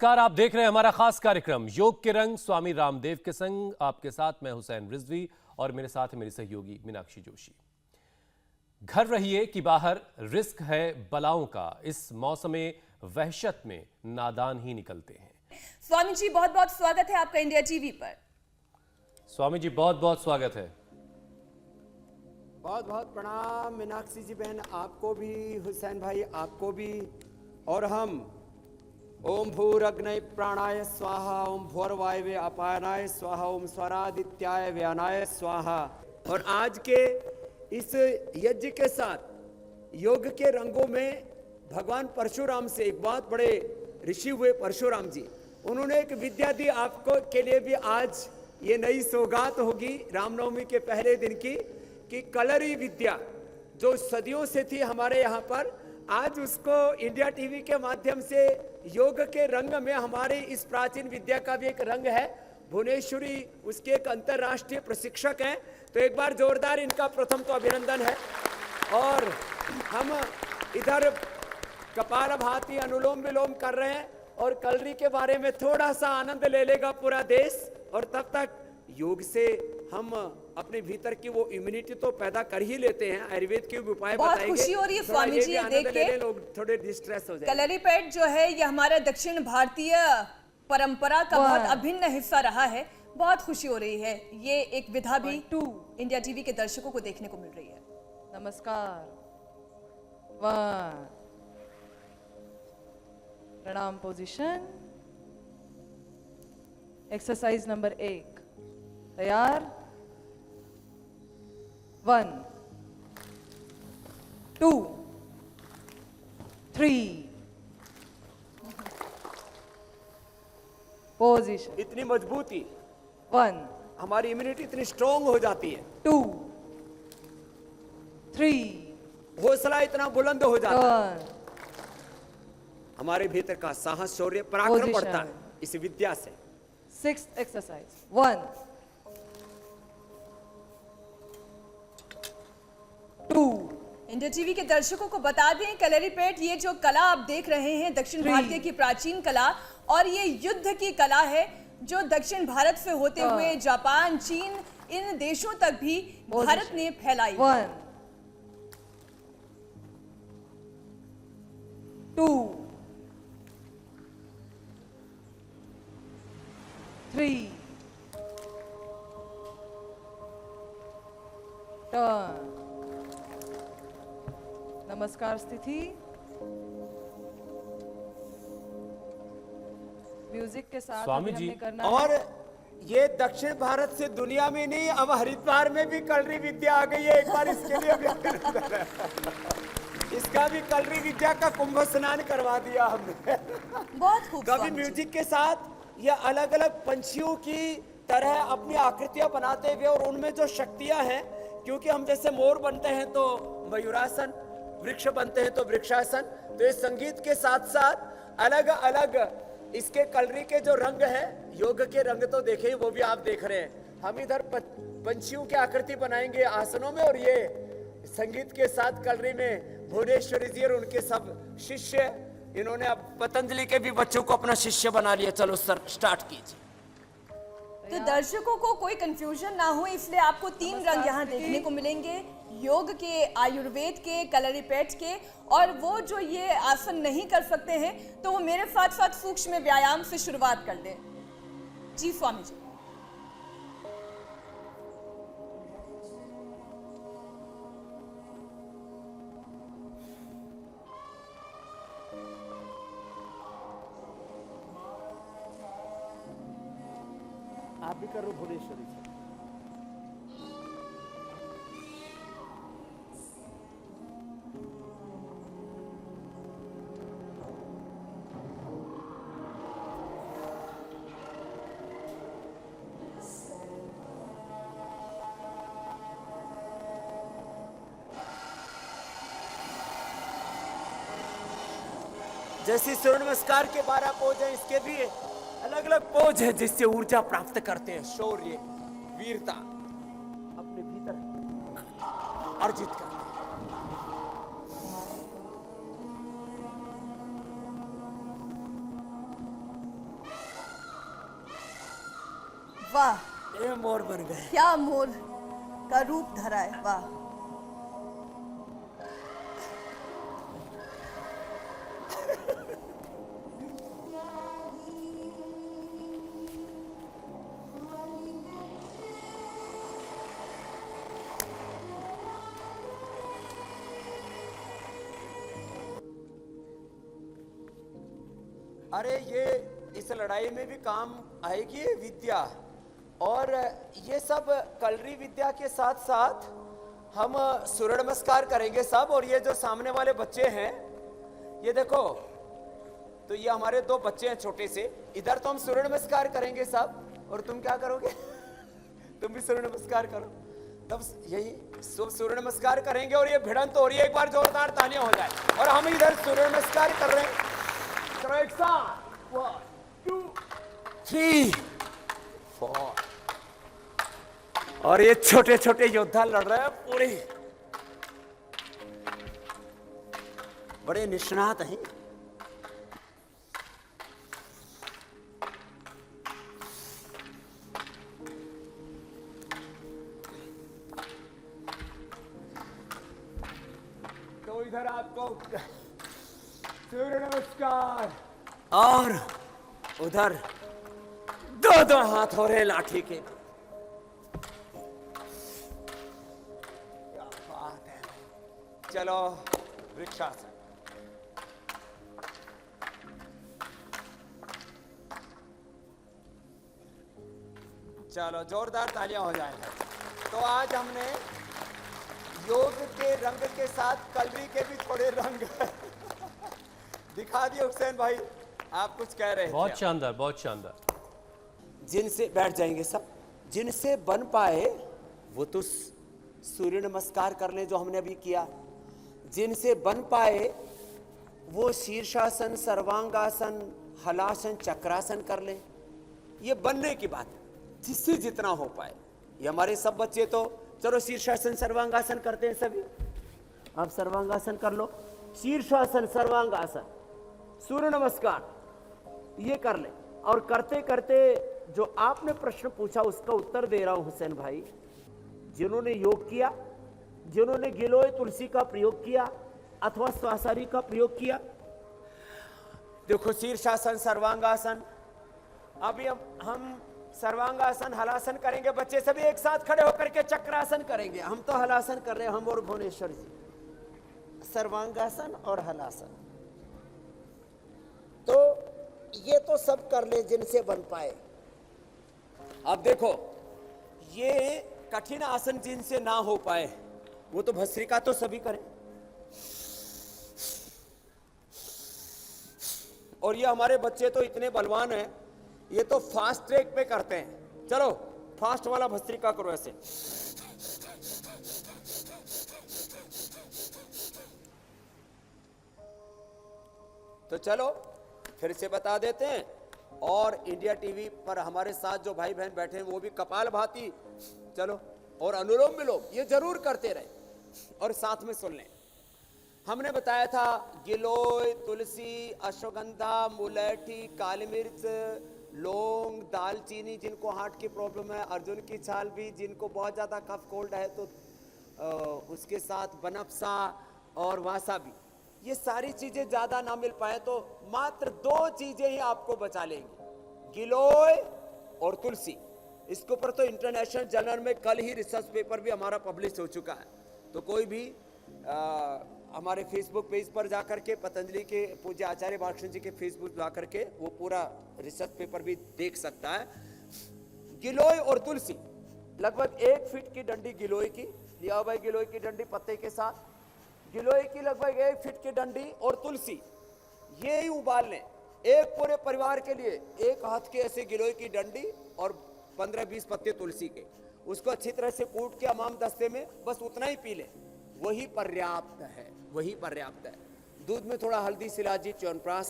नमस्कार, आप देख रहे हैं हमारा खास कार्यक्रम योग के रंग स्वामी रामदेव के संग। आपके साथ मैं हुसैन रिजवी और मेरे साथ है मेरी सहयोगी मीनाक्षी जोशी। घर रहिए कि बाहर रिस्क है बलाओं का, इस मौसमे वहशत में नादान ही निकलते हैं। स्वामी जी बहुत बहुत स्वागत है आपका इंडिया टीवी पर। स्वामी जी बहुत बहुत स्वागत है। बहुत बहुत प्रणाम मीनाक्षी जी बहन, आपको भी, हुसैन भाई आपको भी। और हम ओम भूरग्नय प्राणाय स्वाहा, ओम भूर्वायवे अपायनाय स्वाहा, ओम स्वरादित्याय व्यानाय स्वाहा। और आज के इस यज्ञ के साथ योग के रंगों में भगवान परशुराम से, एक बहुत बड़े ऋषि हुए परशुराम जी, उन्होंने एक विद्या दी आपको के लिए भी। आज ये नई सौगात होगी रामनवमी के पहले दिन की, कि कलरी विद्या जो सदियों से थी हमारे यहाँ पर, आज उसको इंडिया टीवी के माध्यम से योग के रंग में, हमारी इस प्राचीन विद्या का भी एक रंग है। भुवनेश्वरी उसके एक अंतर्राष्ट्रीय प्रशिक्षक हैं, तो एक बार जोरदार इनका प्रथम तो अभिनंदन है। और हम इधर कपालभाति अनुलोम विलोम कर रहे हैं और कलरी के बारे में थोड़ा सा आनंद ले लेगा पूरा देश। और तब तक योग से हम अपने भीतर की वो इम्यूनिटी तो पैदा कर ही लेते हैं, आयुर्वेद के भी उपाय बताएंगे। बहुत खुशी हो रही है स्वामी जी देख के, लोग थोड़े डिस्ट्रेस हो जाए। कलरी पैड जो है ये हमारा दक्षिण भारतीय परंपरा का बहुत अभिन्न हिस्सा रहा है। बहुत खुशी हो रही है, ये एक विधा भी इंडिया टीवी के दर्शकों को देखने को मिल रही है। नमस्कार, प्रणाम पोजीशन। एक्सरसाइज नंबर 1, तैयार। 1 2 3 पोजीशन। इतनी मजबूती, 1 हमारी इम्यूनिटी इतनी स्ट्रांग हो जाती है, 2 3 हौसला इतना बुलंद हो जाता है, 4 हमारे भीतर का साहस, शौर्य, पराक्रम बढ़ता है इस विद्या से। 6th एक्सरसाइज 1 2 इंडिया टीवी के दर्शकों को बता दें, कलरी पैड ये जो कला आप देख रहे हैं दक्षिण भारतीय की प्राचीन कला, और ये युद्ध की कला है जो दक्षिण भारत से होते हुए जापान, चीन, इन देशों तक भी भारत ने फैलाई। 1 2 3 टर्न। नमस्कार स्थिति। म्यूजिक के साथ स्वामी अभी जी, हमने करना और है। ये दक्षिण भारत से दुनिया में नहीं, अब हरिद्वार में भी कलरी विद्या आ गई है। एक बार इसके लिए भी अभिनंदन है। इसका भी कलरी विद्या का कुंभ स्नान करवा दिया हमने। बहुत खूब। कभी म्यूजिक के साथ ये अलग अलग पंछियों की तरह अपनी आकृतियां बनाते हुए, और उनमें जो शक्तियां हैं, क्योंकि हम जैसे मोर बनते हैं तो मयूरासन, वृक्ष बनते हैं तो वृक्षासन, तो ये संगीत के साथ साथ अलग अलग इसके कलरी के जो रंग हैं, योग के रंग तो देखे, वो भी आप देख रहे हैं। हम इधर पंछियों की आकृति बनाएंगे आसनों में, और ये संगीत के साथ कलरी में भुवनेश्वरी जी और उनके सब शिष्य, इन्होंने अब पतंजलि के भी बच्चों को अपना शिष्य बना लिया। चलो सर स्टार्ट कीजिए। तो दर्शकों को कोई कंफ्यूजन ना हो, इसलिए आपको 3 रंग यहाँ देखने को मिलेंगे, योग के, आयुर्वेद के, कलरी पैड के। और वो जो ये आसन नहीं कर सकते हैं तो वो मेरे साथ साथ सूक्ष्म व्यायाम से शुरुआत कर दें। जी स्वामी जी। आप भी करो भुवनेश्वरी से। जैसे सूर्य नमस्कार के 12 पोज हैं, इसके भी अलग अलग पोज है जिससे ऊर्जा प्राप्त करते हैं, शौर्य, वीरता अपने भीतर अर्जित करते हैं। वाह, ये मोर बन गए। क्या मोर का रूप धरा है, वाह। अरे ये इस लड़ाई में भी काम आएगी ये विद्या, और ये सब कलरी विद्या के साथ साथ हम सूर्य नमस्कार करेंगे सब। और ये जो सामने वाले बच्चे हैं, ये देखो, तो ये हमारे दो बच्चे हैं छोटे से। इधर तो हम सूर्य नमस्कार करेंगे सब, और तुम क्या करोगे? तुम भी सूर्य नमस्कार करो। तब यही सूर्य नमस्कार करेंगे, और ये भिड़ंत हो रही है। एक बार जोरदार तालियां हो जाए। और हम इधर सूर्य नमस्कार कर रहे हैं। चलो एक साथ, 1 2 3 4। और ये छोटे छोटे योद्धा लड़ रहे हैं, पूरे बड़े निष्णात हैं। तो इधर आपको सूर्य नमस्कार, और उधर दो दो हाथ हो रहे लाठी के। क्या बात है। चलो वृक्षासन। चलो जोरदार तालियां हो जाएंगे। तो आज हमने योग के रंग के साथ कलरी के भी थोड़े रंग दिखा दिए। हुसैन भाई, आप कुछ कह रहे हैं? बहुत शानदार, बहुत शानदार। जिनसे बैठ जाएंगे सब, जिनसे बन पाए वो तो सूर्य नमस्कार कर ले जो हमने अभी किया। जिनसे बन पाए वो शीर्षासन, सर्वांगासन, हलासन, चक्रासन कर ले। ये बनने की बात है, जिससे जितना हो पाए। ये हमारे सब बच्चे तो चलो शीर्षासन सर्वांगासन करते हैं सभी। आप सर्वांगासन कर लो, शीर्षासन, सर्वांगासन, सूर्य नमस्कार, ये कर ले। और करते करते जो आपने प्रश्न पूछा उसका उत्तर दे रहा हूं हुसैन भाई। जिन्होंने योग किया, जिन्होंने गिलोय तुलसी का प्रयोग किया अथवा स्वासारी का प्रयोग किया, देखो शीर्षासन, सर्वांगासन। अभी हम सर्वांगासन, हलासन करेंगे। बच्चे सभी एक साथ खड़े होकर के चक्रासन करेंगे। हम तो हलासन कर रहे हैं, हम और भुवनेश्वर जी। सर्वांगासन और हलासन तो ये तो सब कर ले जिनसे बन पाए। अब देखो, ये कठिन आसन जिनसे ना हो पाए वो तो भस्त्रिका तो सभी करें। और ये हमारे बच्चे तो इतने बलवान हैं, ये तो फास्ट ट्रैक पे करते हैं। चलो फास्ट वाला भस्त्रिका करो ऐसे। तो चलो फिर से बता देते हैं। और इंडिया टीवी पर हमारे साथ जो भाई बहन बैठे हैं वो भी कपालभाति, चलो, और अनुलोम विलोम ये जरूर करते रहे और साथ में सुन लें। हमने बताया था गिलोय, तुलसी, अश्वगंधा, मुलैठी, काली मिर्च, लौंग, दालचीनी, जिनको हार्ट की प्रॉब्लम है, अर्जुन की छाल भी, जिनको बहुत ज़्यादा कफ कोल्ड है तो उसके साथ बनफसा और वासाबी। ये सारी चीज़ें ज़्यादा ना मिल पाए तो मात्र 2 चीज़ें ही आपको बचा लेंगी, गिलोय और तुलसी। इसके ऊपर तो इंटरनेशनल जर्नल में कल ही रिसर्च पेपर भी हमारा पब्लिश हो चुका है। तो कोई भी हमारे फेसबुक पेज पर जाकर के, पतंजलि के पूज्य आचार्य भाषण जी के फेसबुक जाकर के वो पूरा रिसर्च पेपर भी देख सकता है। गिलोय और तुलसी, लगभग 1 फीट की डंडी गिलोय की लिया भाई, गिलोय की डंडी पत्ते के साथ, गिलोय की लगभग 1 फीट की डंडी और तुलसी, ये ही उबाल लें। एक पूरे परिवार के लिए 1 हाथ के ऐसे गिलोय की डंडी और 15-20 पत्ते तुलसी के, उसको अच्छी तरह से कूट के हमाम दस्ते में बस उतना ही पी लें, वही पर्याप्त है, वही पर्याप्त है। दूध में थोड़ा हल्दी, शिलाजी, च्यवनप्राश,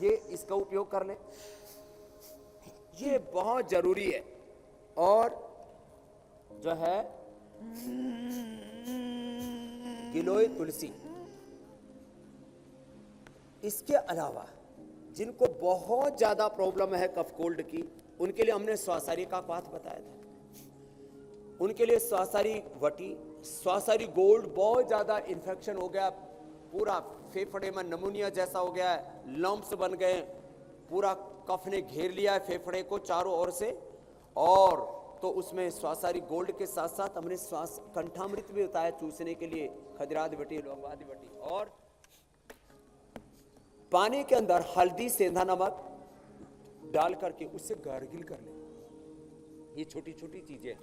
ये इसका उपयोग कर लें, ये बहुत जरूरी है। और जो है गिलोय, तुलसी, इसके अलावा जिनको बहुत ज्यादा प्रॉब्लम है कफ कोल्ड की, उनके लिए हमने स्वासारी का बात बताया था। उनके लिए स्वासारी वटी, स्वासारी गोल्ड, बहुत ज्यादा इन्फेक्शन हो गया, पूरा फेफड़े में नमूनिया जैसा हो गया है, लम्प्स बन गए, पूरा कफ ने घेर लिया है फेफड़े को चारों ओर से। और तो उसमें स्वासारी गोल्ड के साथ साथ हमने श्वास कंठामृत भी बताया चूसने के लिए, खजराद बटी, लौंगवादी बटी, और पानी के अंदर हल्दी, सेंधा नमक डाल करके उससे गार्गिल कर ले। ये छोटी छोटी चीजें,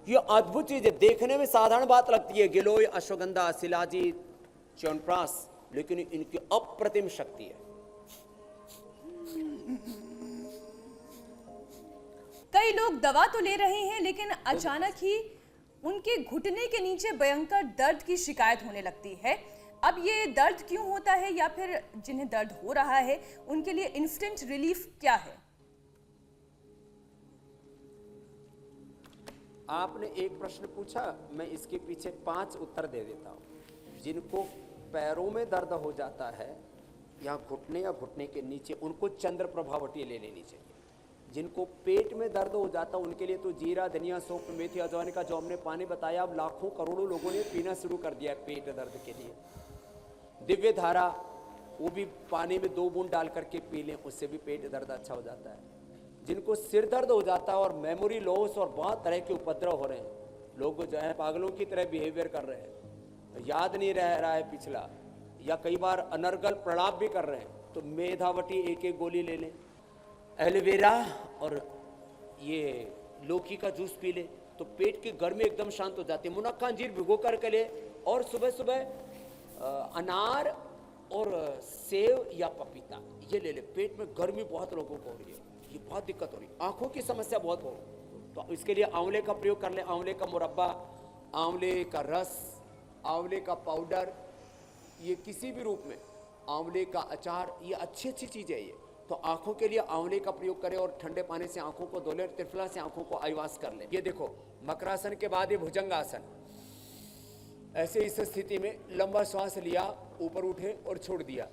ये अद्भुत चीज है, देखने में साधारण बात लगती है, गिलोय, अश्वगंधा, शिलाजीत, च्यवनप्राश, लेकिन इनकी अप्रतिम शक्ति है। कई लोग दवा तो ले रहे हैं लेकिन अचानक ही उनके घुटने के नीचे भयंकर दर्द की शिकायत होने लगती है। अब ये दर्द क्यों होता है, या फिर जिन्हें दर्द हो रहा है उनके लिए इंस्टेंट रिलीफ क्या है? आपने एक प्रश्न पूछा, मैं इसके पीछे 5 उत्तर दे देता हूं। जिनको पैरों में दर्द हो जाता है या घुटने या घुटने के नीचे, उनको चंद्र प्रभावटी ले लेनी चाहिए। जिनको पेट में दर्द हो जाता है उनके लिए तो जीरा, धनिया, सौंफ, मेथी, अजवाइन का जो हमने पानी बताया, अब लाखों करोड़ों लोगों ने पीना शुरू कर दिया है पेट दर्द के लिए। दिव्य धारा, वो भी पानी में 2 बूंद डाल करके पी लें, उससे भी पेट दर्द अच्छा हो जाता है। जिनको सिर दर्द हो जाता है और मेमोरी लॉस और बहुत तरह के उपद्रव हो रहे हैं, लोग जो है पागलों की तरह बिहेवियर कर रहे हैं, याद नहीं रह रहा है पिछला, या कई बार अनर्गल प्रलाप भी कर रहे हैं, तो मेधावटी 1-1 गोली ले लें। एलोवेरा और ये लौकी का जूस पी ले तो पेट की गर्मी एकदम शांत हो जाती है। मुनक्का अंजीर भिगो करके ले, और सुबह सुबह अनार और सेव या पपीता ये ले ले। पेट में गर्मी बहुत लोगों को हो रही है, ये बहुत दिक्कत हो रही है, आंखों की समस्या बहुत हो, तो इसके लिए आंवले का प्रयोग कर ले। आंवले का मुरब्बा, आंवले का रस, आंवले का पाउडर, ये किसी भी रूप में, आंवले का अचार, ये अच्छी अच्छी चीज़ है ये। तो आंखों के लिए आंवले का प्रयोग करें और ठंडे पानी से आंखों को धो लें, त्रिफला से आंखों को आईवास कर लें। ये देखो, मकरासन के बाद ये भुजंगासन। ऐसे इस स्थिति में लंबा श्वास लिया, ऊपर उठे और छोड़ दिया।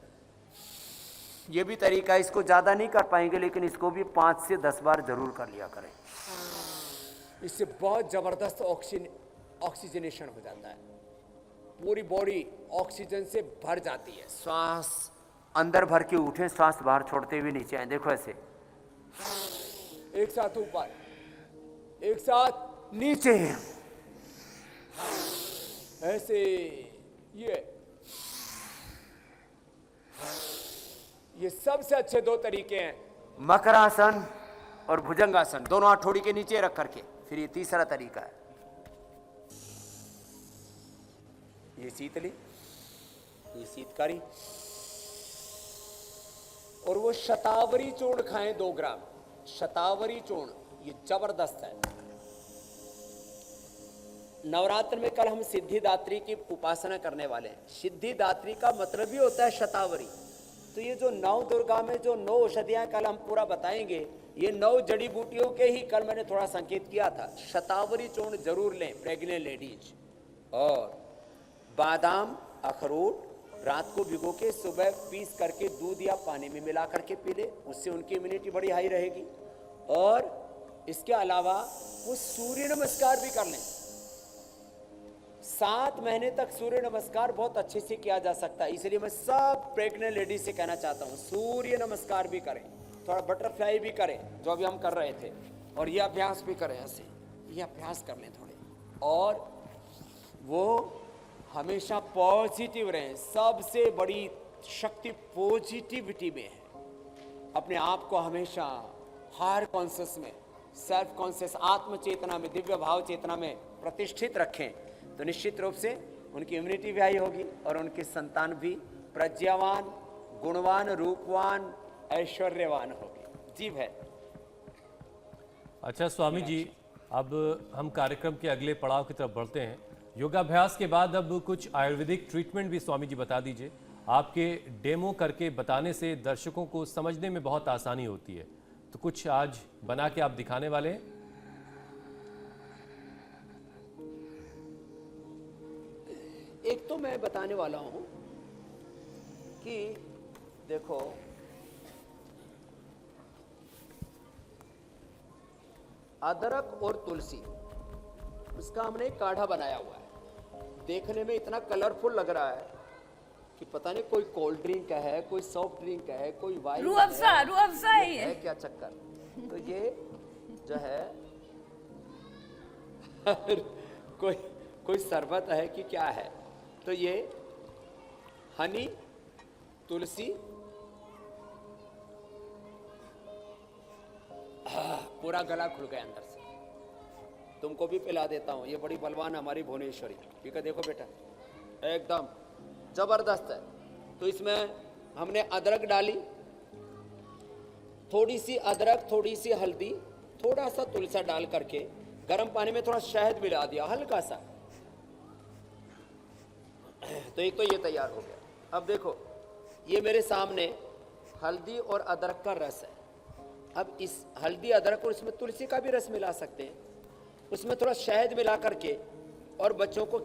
ये भी तरीका है, इसको ज़्यादा नहीं कर पाएंगे लेकिन इसको भी 5 से 10 बार जरूर कर लिया करें। इससे बहुत ज़बरदस्त ऑक्सीजनेशन हो जाता है, पूरी बॉडी ऑक्सीजन से भर जाती है। श्वास अंदर भर के उठे, श्वास बाहर छोड़ते हुए नीचे आए, देखो ऐसे, एक साथ ऊपर, एक साथ नीचे, ऐसे। ये सबसे अच्छे 2 तरीके हैं, मकरासन और भुजंगासन, दोनों हथौड़ी के नीचे रख करके। फिर ये तीसरा तरीका है, ये शीतली, ये शीतकारी, और वो शतावरी चूर्ण खाएं 2 ग्राम। शतावरी चूर्ण ये जबरदस्त है। नवरात्र में कल हम सिद्धिदात्री की उपासना करने वाले हैं। सिद्धिदात्री का मतलब ही होता है शतावरी। तो ये जो 9 दुर्गा में जो 9 औषधियां कल हम पूरा बताएंगे, ये 9 जड़ी बूटियों के ही कल मैंने थोड़ा संकेत किया था। शतावरी चूर्ण जरूर लें प्रेग्नेंट लेडीज, और बादाम, अखरोट रात को भिगो के सुबह पीस करके दूध या पानी में मिला करके पी ले, उससे उनकी इम्यूनिटी बड़ी हाई रहेगी। और इसके अलावा वो सूर्य नमस्कार भी कर लें। 7 महीने तक सूर्य नमस्कार बहुत अच्छे से किया जा सकता है, इसलिए मैं सब प्रेग्नेंट लेडीज से कहना चाहता हूँ सूर्य नमस्कार भी करें, थोड़ा बटरफ्लाई भी करें जो अभी हम कर रहे थे, और ये अभ्यास भी करें, ऐसे ये अभ्यास कर लें थोड़े, और वो हमेशा पॉजिटिव रहें। सबसे बड़ी शक्ति पॉजिटिविटी में है। अपने आप को हमेशा हायर कॉन्शियस में, सेल्फ कॉन्शियस, आत्म चेतना में, दिव्य भाव चेतना में प्रतिष्ठित रखें, तो निश्चित रूप से उनकी इम्यूनिटी भी हाई होगी और उनकी संतान भी प्रज्ञावान, गुणवान, रूपवान, ऐश्वर्यवान होगी। जी है। अच्छा स्वामी जी, अब हम कार्यक्रम के अगले पड़ाव की तरफ बढ़ते हैं। योगाभ्यास के बाद अब कुछ आयुर्वेदिक ट्रीटमेंट भी स्वामी जी बता दीजिए। आपके डेमो करके बताने से दर्शकों को समझने में बहुत आसानी होती है, तो कुछ आज बना के आप दिखाने वाले हैं? एक तो मैं बताने वाला हूं कि देखो, अदरक और तुलसी, उसका हमने एक काढ़ा बनाया हुआ है। देखने में इतना कलरफुल लग रहा है कि पता नहीं कोई कोल्ड ड्रिंक है, कोई सॉफ्ट ड्रिंक है, कोई वाइन रूह अफ़ज़ा है है ये। क्या चक्कर। तो ये जो है कोई शरबत है कि क्या है। तो ये हनी, तुलसी, पूरा गला खुल गया अंदर से। तुमको भी पिला देता हूँ, ये बड़ी बलवान हमारी भुवनेश्वरी। ठीक है, देखो बेटा एकदम जबरदस्त है। तो इसमें हमने अदरक डाली, थोड़ी सी अदरक, थोड़ी सी हल्दी, थोड़ा सा तुलसा डाल करके गर्म पानी में थोड़ा शहद मिला दिया हल्का सा। तो एक तो ये तैयार हो गया। अब देखो ये मेरे सामने हल्दी और अदरक का रस है। अब इस हल्दी अदरक और इसमें तुलसी का भी रस मिला सकते हैं, उसमें थोड़ा शहद मिला करके। और बच्चों को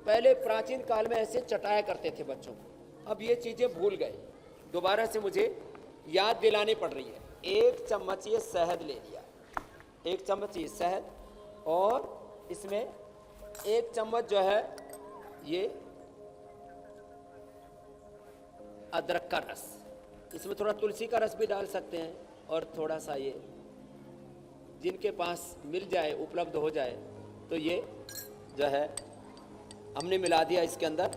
पहले प्राचीन काल में ऐसे चटाया करते थे बच्चों को, अब ये चीज़ें भूल गए। दोबारा से मुझे याद दिलानी पड़ रही है। 1 चम्मच ये शहद ले लिया, 1 चम्मच ये शहद, और इसमें 1 चम्मच जो है ये अदरक का रस, इसमें थोड़ा तुलसी का रस भी डाल सकते हैं, और थोड़ा सा ये जिनके पास मिल जाए, उपलब्ध हो जाए, तो ये जो है हमने मिला दिया इसके अंदर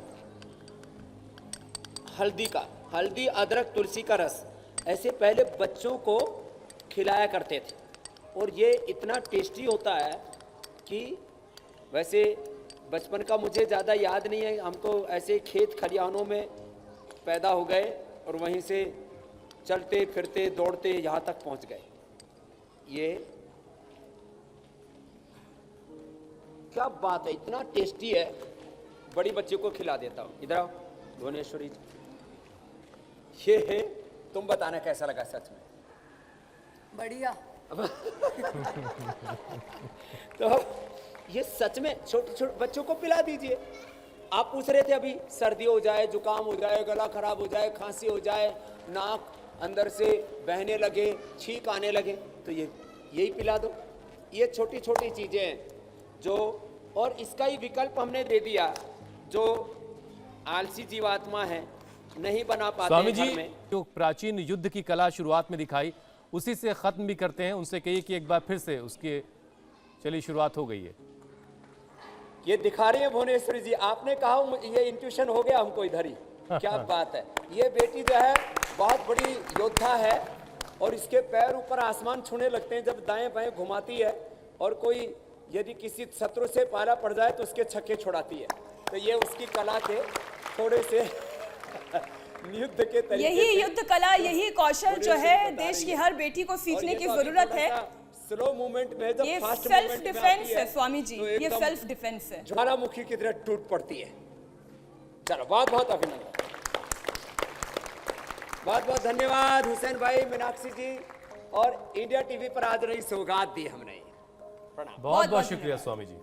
हल्दी, अदरक, तुलसी का रस। ऐसे पहले बच्चों को खिलाया करते थे, और ये इतना टेस्टी होता है कि वैसे बचपन का मुझे ज़्यादा याद नहीं है। हम तो ऐसे खेत खलिहानों में पैदा हो गए और वहीं से चलते फिरते दौड़ते यहाँ तक पहुँच गए। ये क्या बात है, इतना टेस्टी है, बड़ी बच्चे को खिला देता हूँ। इधर आओ भुवनेश्वरी जी, ये है, तुम बताना कैसा लगा सच में। बढ़िया। तो ये सच में छोटे छोटे बच्चों को पिला दीजिए। आप पूछ रहे थे अभी सर्दी हो जाए, जुकाम हो जाए, गला खराब हो जाए, खांसी हो जाए, नाक अंदर से बहने लगे, छींक आने लगे, तो ये यही पिला दो। ये छोटी छोटी चीज़ें हैं जो, और इसका ही विकल्प हमने दे दिया। जो आलसी जीवात्मा है, नहीं बना पाते स्वामी घर जी, में, जो प्राचीन युद्ध की कला शुरुआत में दिखाई, उसी से खत्म भी करते हैं। उनसे कहिए कि एक बार फिर से उसकी चलिए शुरुआत हो गई है। ये दिखा रही है भुवनेश्वरी जी। आपने कहा ये इंट्यूशन हो गया हमको इधर ही। क्या बात है। ये बेटी जो है बहुत बड़ी योद्धा है, और इसके पैर ऊपर आसमान छूने लगते हैं जब दाएं बाएं घुमाती है, और कोई यदि किसी शत्रु से पाला पड़ जाए तो उसके छक्के छुड़ाती है। तो ये उसकी कला के थोड़े से युद्ध के तरीके, यही युद्ध कला, यही कौशल जो है देश की हर बेटी को सीखने की जरूरत है। स्लो मूवमेंट में जब ये फास्ट सेल्फ मूवमेंट में डिफेंस आती है स्वामी जी, तो ये एकदम सेल्फ डिफेंस है। ज्वालामुखी की तरह टूट पड़ती है। चलो बहुत बहुत अभिनंदन, बहुत बहुत धन्यवाद हुसैन भाई, मीनाक्षी जी, और इंडिया टीवी पर आज रही सौगात दी हमने। प्रणाम। बहुत बहुत शुक्रिया स्वामी जी।